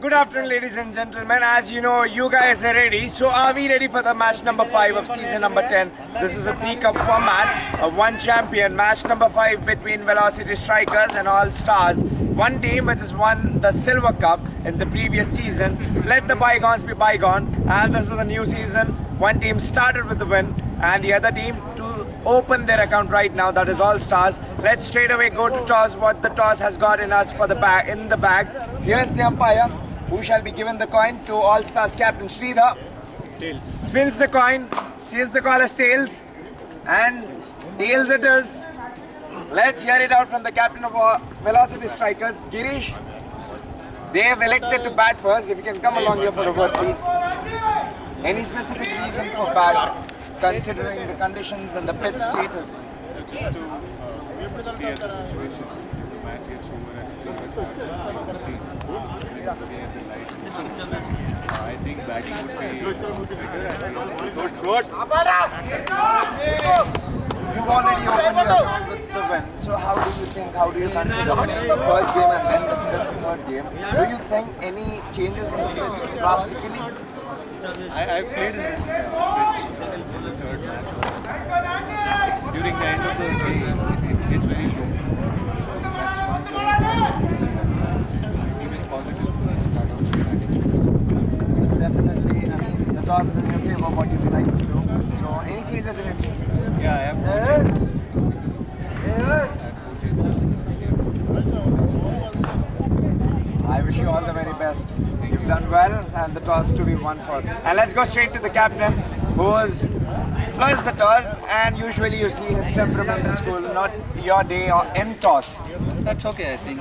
Good afternoon, ladies and gentlemen. As you know, you guys are ready. So, are we ready for the match number 5 of season number 10? This is a 3-cup format, a one champion. Match number 5 between Velocity Strikers and All Stars. One team which has won the Silver Cup in the previous season. Let the bygones be bygone. And this is a new season. One team started with the win, and the other team to open their account right now. That is All Stars. Let's straight away go to toss. What the toss has got in us for the bag. In the bag, here's the umpire, who shall be given the coin to All Stars captain Sridhar. Tails. Spins the coin, sees the call as tails, and tails it is. Let's hear it out from the captain of our Velocity Strikers, Girish. They have elected to bat first. If you can come along here for a word, please. Any specific reason for bat, considering the conditions and the pitch status? Just to see at the situation, the match gets over at 3 hours I think batting would be better at the You've already opened your account with the win. So how do you consider winning the first game and then this third game? Do you think any changes in the pitch drastically? I've played in this pitch in the third match. During the end of the day, it gets very low. So that's one team is positive to start off batting. Definitely, I mean, the toss is in your favor, what you like to do. So, any changes in your team? Yeah, I have no changes. I wish you all the very best. You've done well, and the toss to be won for. And let's go straight to the captain, who's the toss, and usually you see his temperament in school, not your day or in toss. That's okay, I think.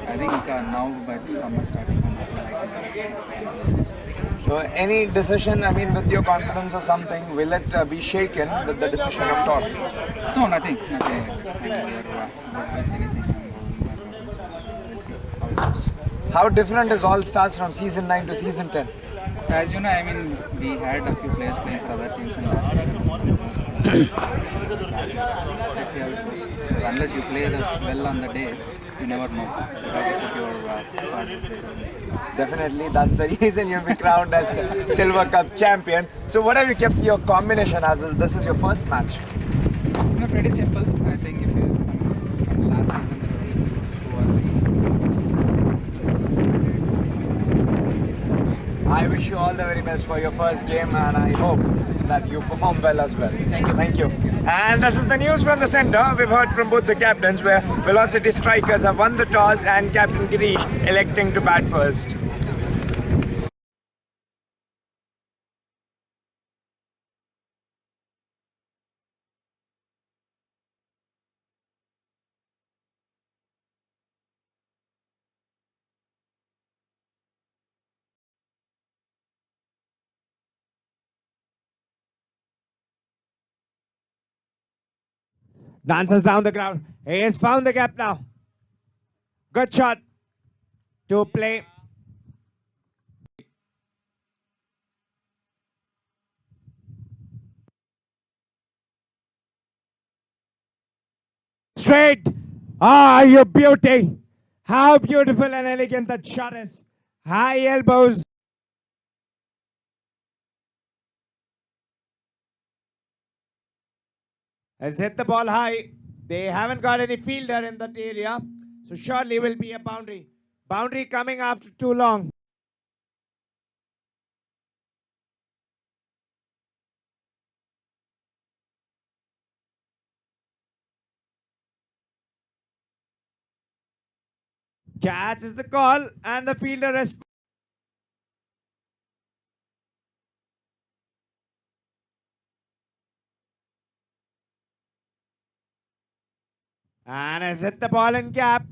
I think now by the summer starting, So any decision, I mean, with your confidence or something, will it be shaken with the decision of toss? No, nothing. I mean, we are not with anything. Let's see how it goes. How different is All Stars from season 9 to season 10? So as you know, I mean, we had a few players playing for other teams in last season. Let's see how it goes. Because unless you play well on the day, you never know. You have to put your card there. Definitely, that's the reason you'll be crowned as Silver Cup champion. So what have you kept your combination as? This is your first match. No, pretty simple. I think if you from last season there were I wish you all the very best for your first game, and I hope that you perform well as well. Thank you. Thank you. And this is the news from the centre. We've heard from both the captains where Velocity Strikers have won the toss and Captain Girish electing to bat first. Dances down the ground. He has found the gap now. Good shot to play. Straight. Ah, you beauty. How beautiful and elegant that shot is. High elbows. Has hit the ball high. They haven't got any fielder in that area. So surely will be a boundary. Boundary coming after too long. Catch is the call and the fielder has. And has hit the ball in gap.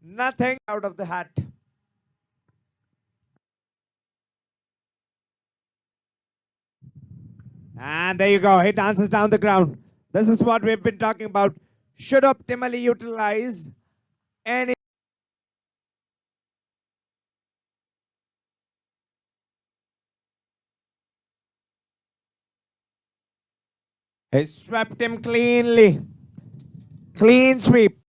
Nothing out of the hat. And there you go. He dances down the ground. This is what we've been talking about. Should optimally utilize any. He swept him cleanly. Clean sweep.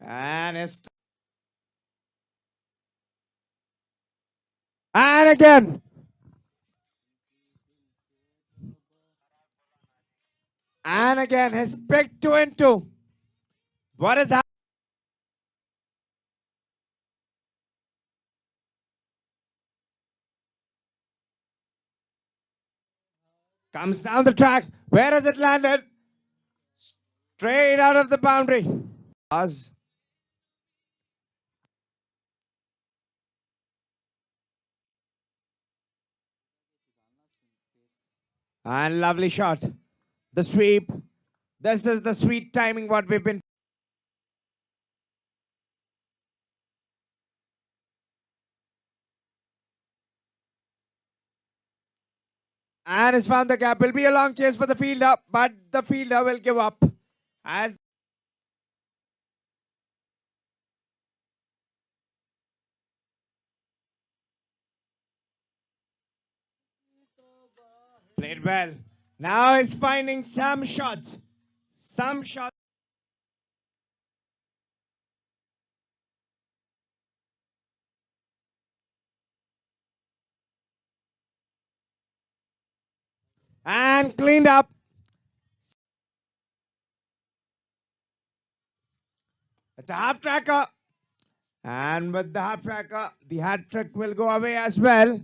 And it's and again. And again, he's picked 2 and 2. What is happening? Comes down the track. Where has it landed? Straight out of the boundary. Us. And lovely shot. The sweep. This is the sweet timing what we've been. And has found the gap. Will be a long chase for the fielder, but the fielder will give up. As played well. Now he's finding some shots. Some shots. And cleaned up. It's a half tracker. And with the half tracker, the hat trick will go away as well.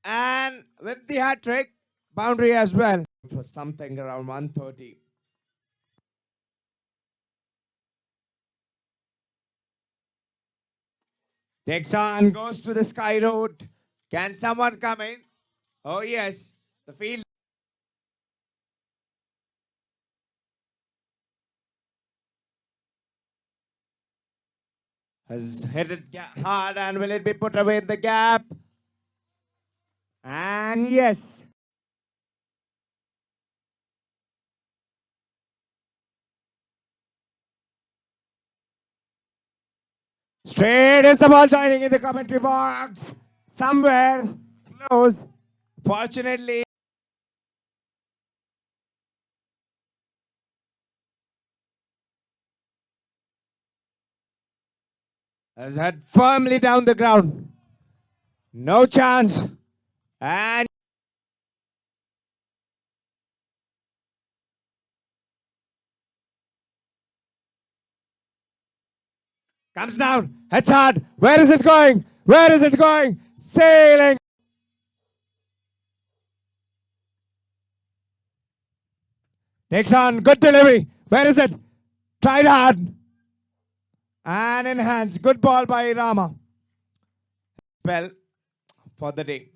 And with the hat trick, boundary as well. For something around 130. Takes on, goes to the sky road. Can someone come in? Oh yes, the field. Has hit it hard, and will it be put away in the gap? And yes. Straight is the ball joining in the commentary box. Somewhere close. Fortunately. Has had firmly down the ground. No chance. And comes down. It's hard. Where is it going? Where is it going? Sailing. Takes on. Good delivery. Where is it? Tried hard. And in hands. Good ball by Rama. Well, for the day.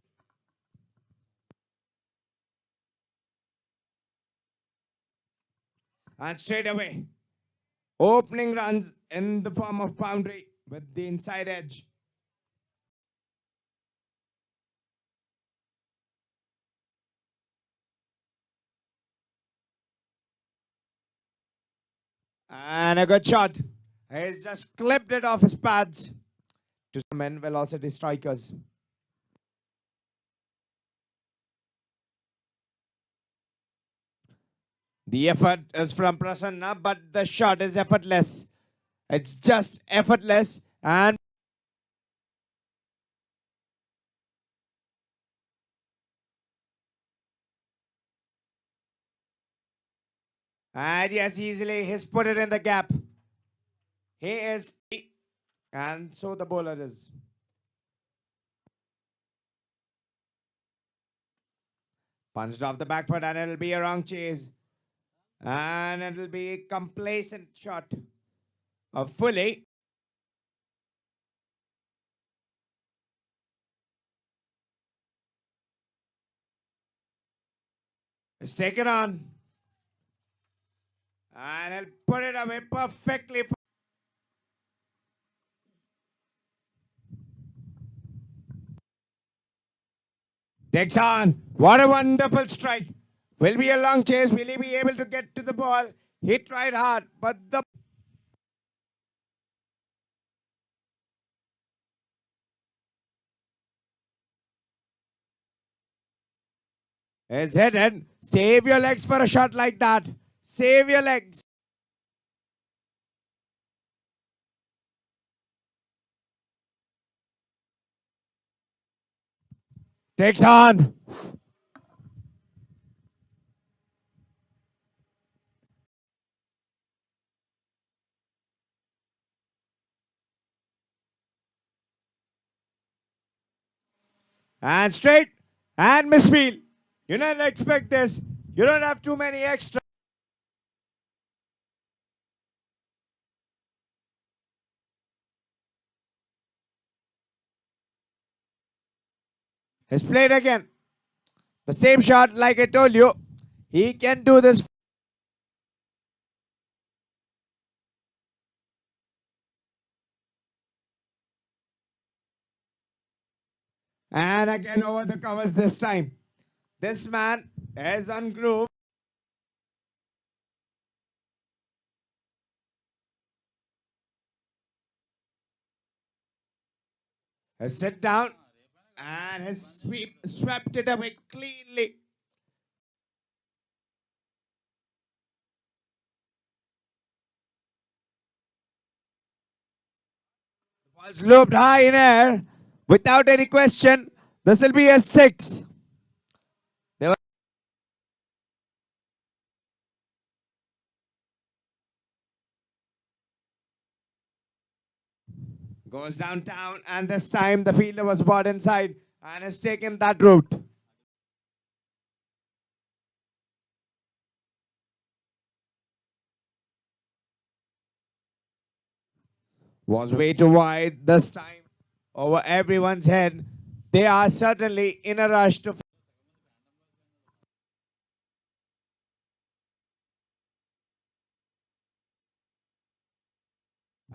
And straight away. Opening runs in the form of boundary with the inside edge. And a good shot. He's just clipped it off his pads to some men velocity strikers. The effort is from Prasanna, but the shot is effortless. It's just effortless. And yes, easily he's put it in the gap. He is, and so the bowler is. Punched off the back foot, and it'll be a wrong chase. And it'll be a complacent shot of Fully. It's taken on. And he'll put it away perfectly. Takes on. What a wonderful strike. Will be a long chase. Will he be able to get to the ball? He tried hard, but the is headed. Save your legs for a shot like that. Save your legs. Takes on. And straight. And misfield. You don't expect this. You don't have too many extra. He's played again. The same shot like I told you. He can do this. And again over the covers this time. This man is on groove. Has sit down and has swept it away cleanly. The ball's looped high in air without any question. This will be a 6. Goes downtown, and this time the fielder was brought inside and has taken that route. Was way too wide this time over everyone's head. They are certainly in a rush to.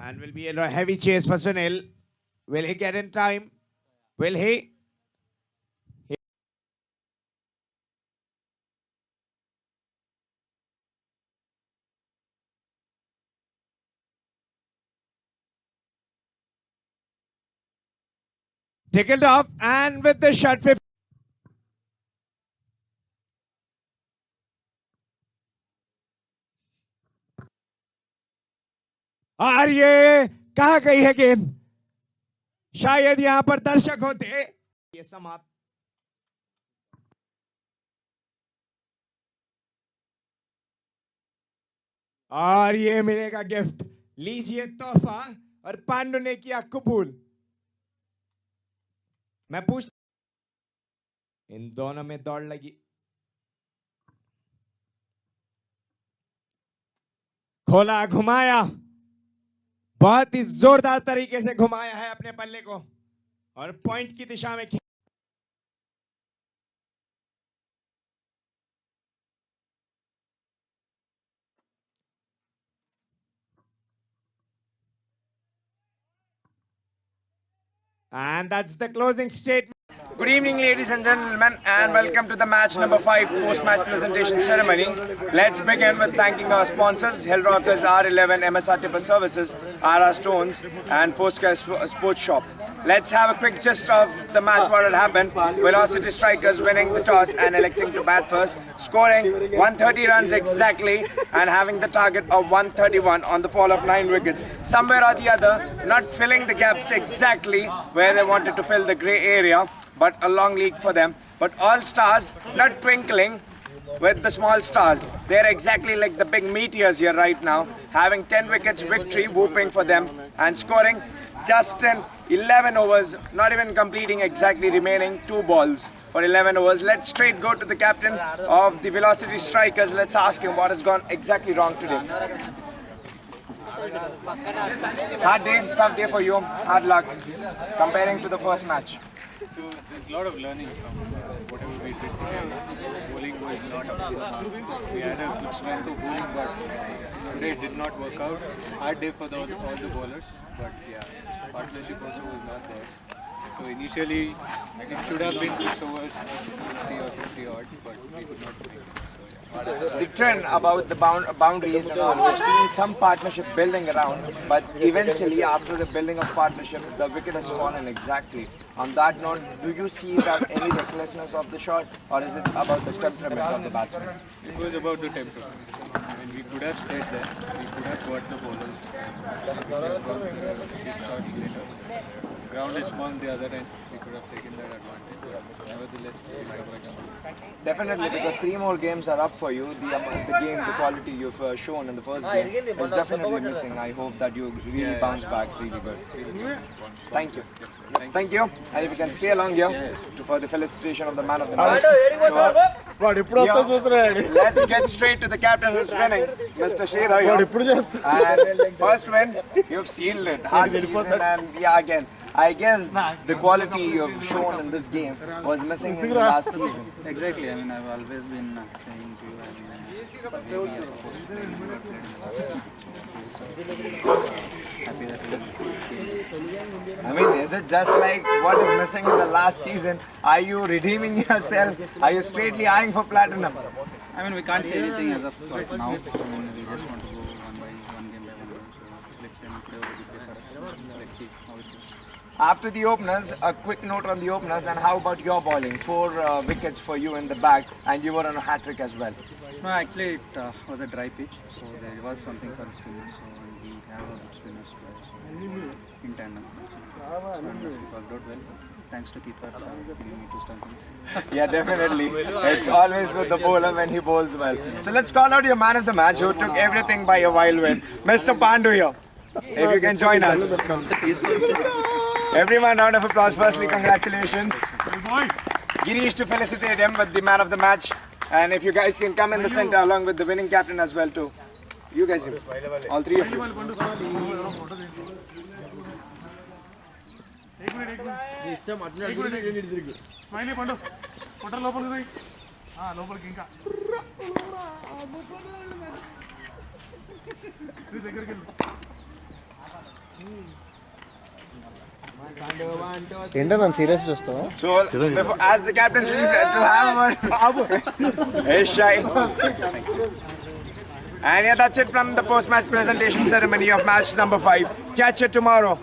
And will be a heavy chase for Sunil. Will he get in time? Will he? Tickled off and with the shot 50. और ये कहाँ गई है गेंद? शायद यहां पर दर्शक होते. ये समाप्त. और ये मिलेगा गिफ्ट. लीजिए तोहफा. और पांडु ने किया कबूल. मैं पूछ, इन दोनों में दौड़ लगी. खोला, घुमाया. बहुत ही जोरदार तरीके से घुमाया है अपने पल्ले को और पॉइंट की दिशा में. And that's the closing statement. Good evening, ladies and gentlemen, and welcome to the match number 5 post-match presentation ceremony. Let's begin with thanking our sponsors, Hill Rockers, R11, MSR Tipper Services, RR Stones, and Foursquare Sports Shop. Let's have a quick gist of the match, what had happened. Velocity Strikers winning the toss and electing to bat first, scoring 130 runs exactly and having the target of 131 on the fall of 9 wickets. Somewhere or the other, not filling the gaps exactly where they wanted to fill the grey area, but a long league for them. But all stars not twinkling with the small stars. They're exactly like the big meteors here right now, having 10 wickets victory whooping for them and scoring just in 11 overs, not even completing exactly remaining 2 balls for 11 overs. Let's straight go to the captain of the Velocity Strikers. Let's ask him what has gone exactly wrong today. Hard day, tough day for you, hard luck comparing to the first match. So there's a lot of learning from whatever we did today. Bowling was not up to the mark. We had a good strength of bowling, but today it did not work out. Hard day for all the bowlers, but yeah, partnership also was not there. So initially it should have been 6 overs, 60 or 50 odd, but we could not make it. The trend about the boundaries and all, we've seen some partnership building around, but eventually after the building of partnership, the wicket has fallen exactly. On that note, do you see that any recklessness of the shot, or is it about the temperament of the batsman? It was about the temperament. I mean, we could have stayed there. We could have got the bowlers. We could have got cheap shots later. Ground is small on the other end. We could have taken that advantage. But nevertheless, we covered some. Definitely, because 3 more games are up for you. The quality you've shown in the first game is definitely missing. I hope that you really bounce back really good. Thank you. Thank you. And if you can stay along here for the felicitation of the man of the match. So, let's get straight to the captain who's winning, Mr. Sridhar here. And first win, you've sealed it. Hard season, and yeah, again, I guess the quality you've shown in this game was missing in the last season. Exactly. I mean, I've always been saying to you, I mean, the way we are supposed to play, we never played in the last season. So happy that we came. I mean, is it just like what is missing in the last season? Are you redeeming yourself? Are you straightly eyeing for platinum? I mean, we can't say anything as of now. I mean, we just want to go one game by one game. So let's say today already play for us. Let's see how it goes. After the openers, a quick note on the openers, and how about your bowling? 4 wickets for you in the bag, and you were on a hat-trick as well. No, actually it was a dry pitch, so there was something for the spinners. So and we have a good spinners play, so in tandem. So and it worked out well. Thanks to keeper giving me 2 stumpings. Yeah, definitely. It's always with the bowler when he bowls well. So let's call out your man of the match who took everything by a wild win, Mr. Pandu here. If you can join us. Everyone, round of applause. Firstly, congratulations. Girish to felicitate him with the man of the match. And if you guys can come in the center along with the winning captain as well too. You guys, all 3 of you. ఏంటో నన్ను serious చూస్తావా So, before, as the captain says, to have a hey, shy. And yeah, that's it from the post-match presentation ceremony of match number 5. Catch it tomorrow.